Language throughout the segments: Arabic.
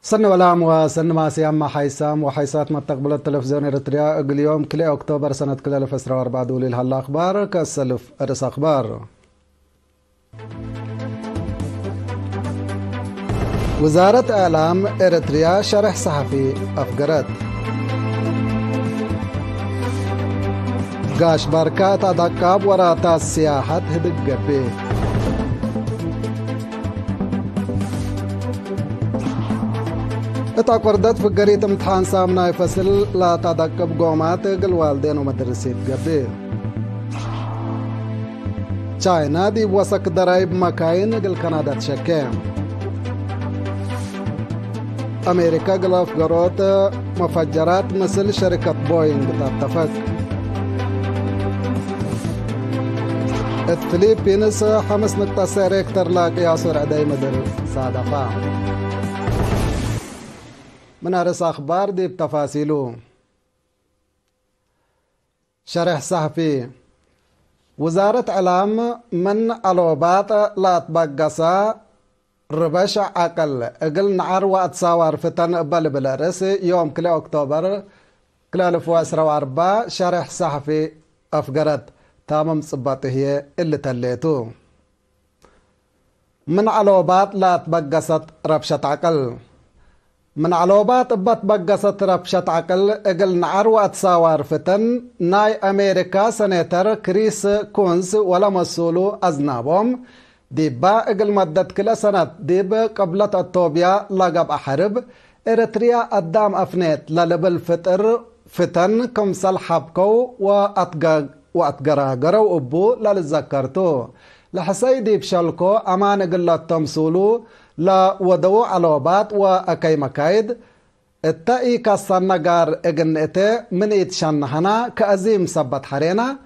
سن ولام وسن ما سيام حيسام وحيسات ما تقبل التلفزيون إريتريا اليوم كل أكتوبر سنة كل 2004 دولي الهلا أخبار كالسلف أرس أخبار. وزارة إعلام إريتريا شرح صحفي أفقرت. قاش باركات أدقاب وراتا السياحة هدق به. اتعقردت في قرية امتحان سامنا يفصل لا تدقب قومات قل والدين ومدرسين قبل. چاينا دي وسك ضرائب مكاين قل كندا تشكيم. أمريكا قل أفقروت مفجرات مثل شركة بوينغ تتفق. الفلبينس 5.0 هكتار لاقي أسور عداي مدر صادفة. من أرس أخبار دي بتفاصيله. شرح صحفي وزارة إعلام من الوبات لا تبقصا ربش عقل اقل نعر واتساور فتن بلبلرس يوم كل أكتوبر كل 2004 شرح صحفي أفقرت تامم صباته هي اللي تليتو. من الوبات لا تبقصت ربشة عقل من علوبات بتبقصت ربشة عقل اقل نعر واتساور فتن ناي أمريكا سنتر كريس كونز ولا مسولو أزنابهم ديبا اقل مدد كل سنة ديب قبلت الطوبيا لقب أحرب إريتريا قدام أفنيت للبل فتر فتن كمسل حبكو واتقراقرو أبو للذكرتو لحسيدي بشالكو أمان قلت تمسولو لا ودو علوبات وأكي مكايد التأي كالصنقار اقنئتي من يتشنحنا كأزيم سبت حرينا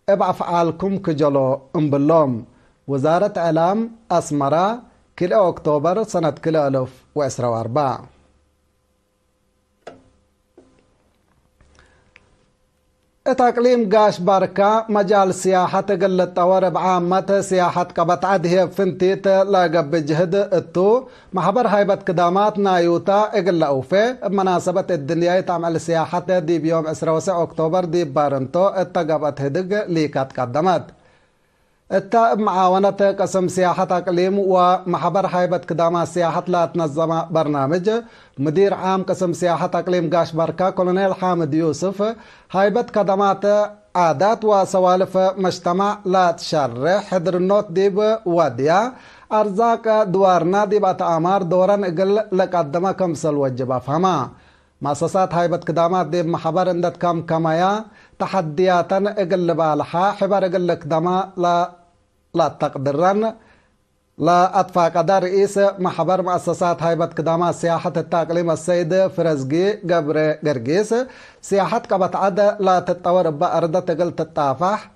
ابعفعالكم كجلو انبلوم. وزارة إعلام أسمرة كل أكتوبر سنة كل 2004. اتاقليم قاش باركا مجال سياحة قلت طور بعامة سياحة قبط عده فنتيت لاقب جهد التو محبر هايبة قدامات نايوتا اقل اوفي بمناسبة الدنيا تعمل سياحة دي بيوم 29 أكتوبر دي بارنتو اتقبت هدق ليكات قدمت التائب معاونة قسم سياحة أقليم ومحبر هايبة قدامات سياحة لا تنظم برنامج مدير عام قسم سياحة أقليم قاش بركة كولونيل حامد يوسف هايبة قدامات عادات وسوالف مجتمع لا تشرح حضر النوت ديب وديا أرزاق دوارنا ديب أتعمار دوران اقل لقدمة كمسل وجبة فهما مؤسسات هايبة قدامات ديب محبر اندت كم كمايا تحدياتا اقل بالحا حبر اقل قدامة لا تقدرن لا أطفى قدر رئيس محبر مؤسسات هايبة قدامات سياحة التأقليم السيد فرزقي قبر قرقيس سياحة قبط عد لا تتطور بأرض تقل تتافح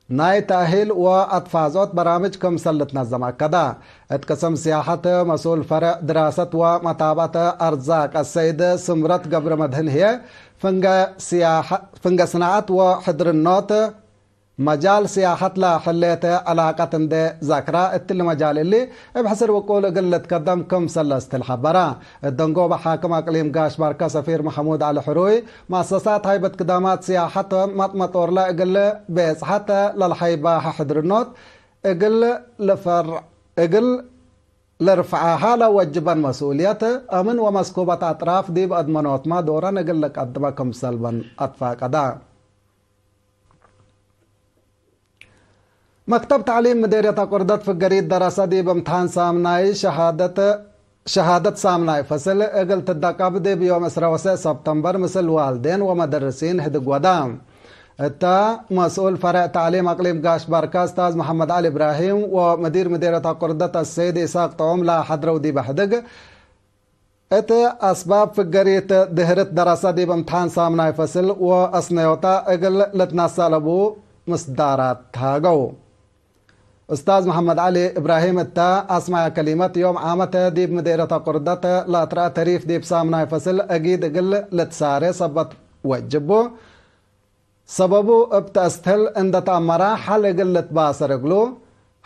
ناي تأهيل وأطفازات برامج كم سلت نظمة كدا اتقسم سياحة مسؤول فرع دراسة ومتابعة أرزاق السيد سمرت قبر مدهن هي فنجا صناعة وحضر النوت مجال سياحة لا حليت علاقة دي ذاكرة التل مجال اللي بحسر وقول قلت قدم كم سلست الحبرة الدنقو بحاكم أقليم قاش باركا سفير محمود علي حروي مؤسسات هايبة قدامات سياحة مطمطور لا اقل بيس حتى للحيبة حضر النوت اقل لفرع اقل لرفعها لوجبا مسؤوليات امن ومسكوبة اطراف ديب ادمنوت ما دورا اقل لك قدمكم سلبا اطفاق ادا. مكتب تعليم مديرية قردت في قريد دراسة دي بامتحان سامناي شهادة سامناي فصل اقل تدقاب دي بيوم 23 سبتمبر مثل والدين ومدرسين هدق ودام التا مسؤول فرع تعليم اقليم قاش باركا استاذ محمد علي ابراهيم ومدير مديرية قردت السيد إساق طعوم لا حضروا دي بحدق ات اسباب في قريت دهرت دراسة دي بامتحان سامناي فصل واصنيوتا اقل لتناسلبو مصدارات هاقو أستاذ محمد علي إبراهيم التا أسمع كلمة يوم عامة ديب مديرة قردة لا ترى تريف ديب سامنا فصل أجيد قل لتساري صبت وجبو سببو ابتأستهل عند تأمرا حل قلت باسر قلو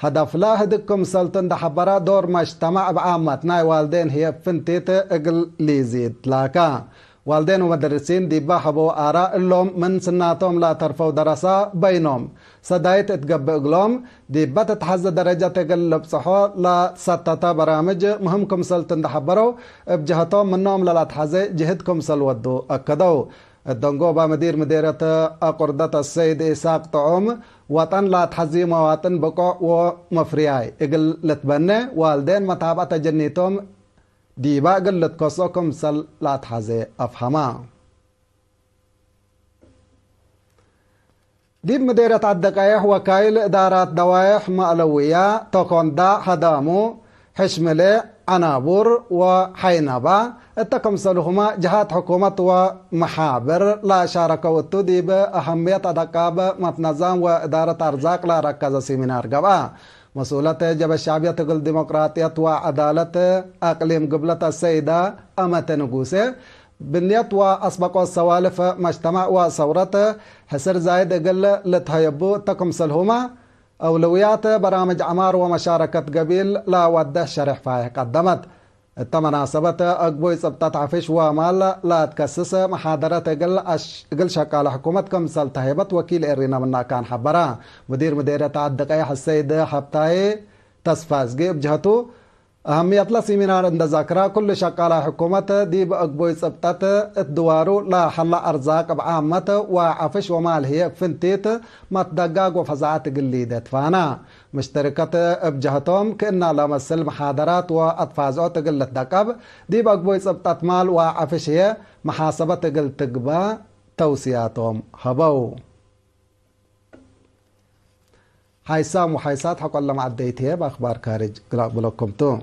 هدف لا هدكم سلطن دحبرا دور مجتمع بعامة ناي والدين هي فنتيت اقل ليزيد لاكا والدين ومدرسين دي باحبو آراء اللوم من سناتهم لا ترفوا دراسة بينهم سدايت اتقب اقلوم دي بتتحز درجة اقل لبصحو لا ستتا برامج مهمكم سلطن دحبرو بجهتهم منهم لا تحزي جهدكم سلودو اكدو الدنقوبة مديرة أقردة السيد إساق طعوم وطن لا تحزي مواطن بقع ومفرياي اقل لتبنى والدين متابعة جنيتهم ديبا قل لتقصوكم سل لا تحزي أفهما ديب مديرة الدقايح وكايل إدارات دوايح مألوية تكون دا هدامو حشملي عنابور وحينبا اتكم سلهما جهات حكومة ومحابر لا شاركوا التدي بأهمية أدقاب متنظم وإدارة أرزاق لا ركز سيمينار قبا مسؤولة جب الشعبية تقل ديمقراطية وعدالة أقليم قبلة السيدة أمة نقوسة بنية وأسبق السوالف مجتمع وصورة حسر زايد قل لتهيبو تكم سلهما أولويات برامج عمار ومشاركة قبيل لا وده شرح فايه قدمت التمناسبة أقبوي سبتات عفش ومال لا تكسس محاضرة قل شكال حكومة كمسل تهيبت وكيل إرينا منا كان حبرا مديرة الدقايح السيد حبتاي تصفازقي بجهتو أهمية لا سيمينار عند ذاكرة كل شكالة حكومة دي بأقبوي سبتات الدوارو لا حل أرزاق بعامة وعفش ومال هي فنتيت متدقاق وفزعات قليدت فانا مشتركة بجهتهم كأننا لمسل محاضرات وأطفازات قلت دقاب دي بأقبوي سبتات مال وعفش هي محاسبة قلت تقبا توسياتهم هبو حيسام وحيسات حق الله مع الديتيه بأخبار كارج قلاب لكم تو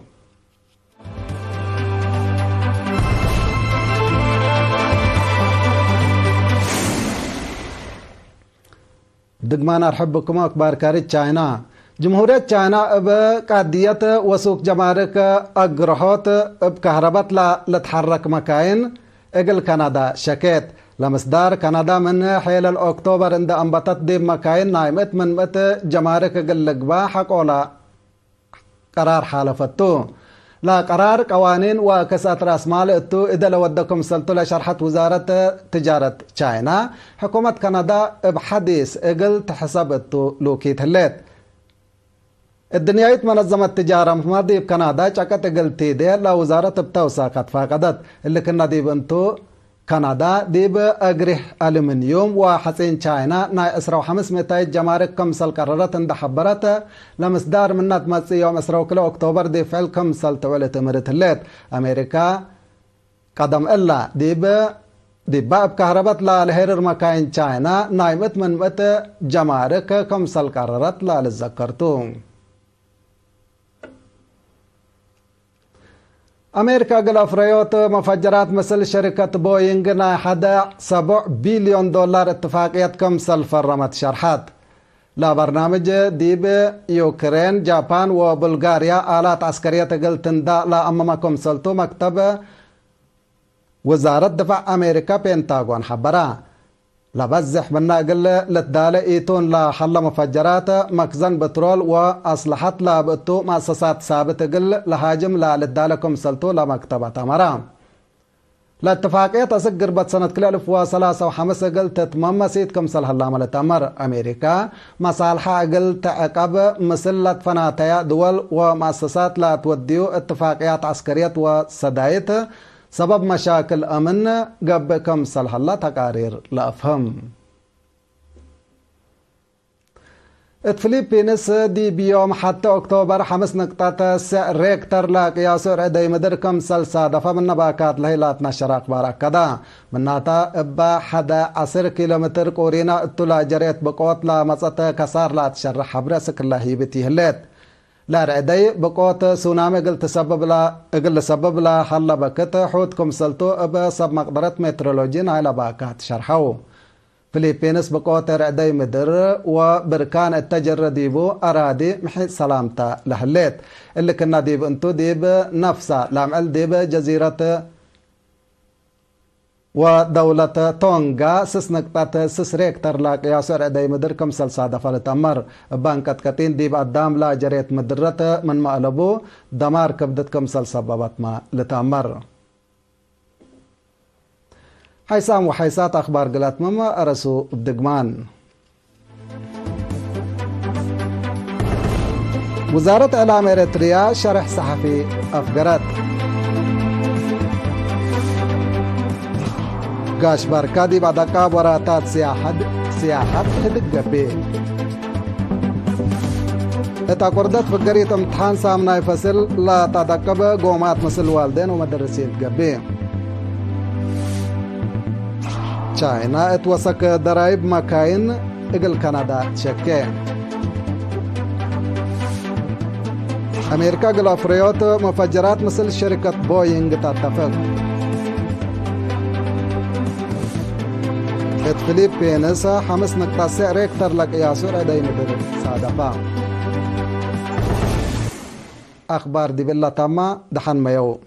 دقمان أرحبكم أخبار كارج چاينا جمهورية چاينا بقادية وسوق جمارك أقرحوت بكهربات لتحرك مكاين اقل كندا شكيت لمصدر كندا من حيل الأكتوبر عند أنبتت دي مكاين نايمت من مت جمارك قلقبا حقولا قرار حالفتو لا قرار قوانين وكسات راس مال اتو إذا لودكم سلطو لشرحة وزارة تجارة چاينا حكومة كندا بحديث اقل تحسب اتو لوكيت هلت الدنيايت منظمة التجارة مديب كندا چاكت اقل تيدي لوزارة بتوساقت فاقدت اللي كنا ديب انتو كندا ديب أجرح ألمنيوم وحسين چاينا ناي اسرو 500 جمارك كمسل قررت اند حبرت لمصدار منات ماتسي يوم اسرو كيلو اكتوبر دي فعل كمسل تولت مرت الليت امريكا قدم الا ديب باب كهربت لا لهيرر مكاين چاينا نايمت من مت جمارك كمسل قررت لا للذكرتون أمريكا قل أفريوت مفجرات مثل شركة بوينغ حدا 7 بليون دولار اتفاقية كمسل فرمت شرحات لا برنامج ديب يوكرين جابان وبلغاريا آلات عسكرية قل تندا لا أمام كمسلتو مكتب وزارة دفاع أمريكا بنتاغون حبرا لبزح منا قل لتدالة ايتون لا حل مفجرات مخزن بترول وأصلحت لا بأتو مؤسسات ثابت قل لهاجم لا لتدالة كمسلتو لا مكتبة تمرام لا اتفاقية تسقر بات سنة كل 1305 قل تتمم سيد كمسل هلامة لتمر أمريكا مصالحة قل تعقب مسلة فناتيا دول ومؤسسات لا توديو اتفاقيات عسكرية وسدايت سبب مشاكل أمن قب كمسل هلا تقارير لأفهم الفلبينس دي بيوم حتى أكتوبر 5.9 ريكتر لا قياس رعدي مدر كمسل صادفة من نباكات لهيلات نشر أخبار كدا مناتا إبا حدا 10 كيلومتر قورينا اتلا جريت بقوت لا مصطة كسار لا تشرح حبرسك الله يبتي هلت لا رعدي بقوت سونامي قل سبب لا حل بكت حوت كمسلتو إبا سب مقدرة مترولوجين على باكات شرحو فلبينس بقوت رعدي مدر وبركان التجر ديبو أرادي محي سلامتا لهليت اللي كنا ديب انتو ديب نفسا لامعل ديب جزيرة ودولة تونغا سس نقطة سس ريكتر لاك ياسر أدي مدر كم سلسادة فلتأمر بانكت كتين دي بقدام لا جريت مدرت من مقلبو دمار كبدت كم سلسببت ما لتأمر حيسام وحيسات أخبار قلات مما أرسو بدقمان وزارة إعلام إريتريا شرح صحفي أفقرت قاش بركادي بعدك وراتات سياحات هدق قبي اتا قردت فقريت امتحان سامنا يفصل لا تدقب قومات مثل والدين ومدرسين قبي چاينا اتوسك درايب مكاين اقل كندا تشكي امريكا قل افريوت مفجرات مثل شركة بوينغ تتفق فيليبينس 5 نقطة سعر اكتر لك ياسور اداي مدر صادفة اخبار دي بالله تما دحن ميو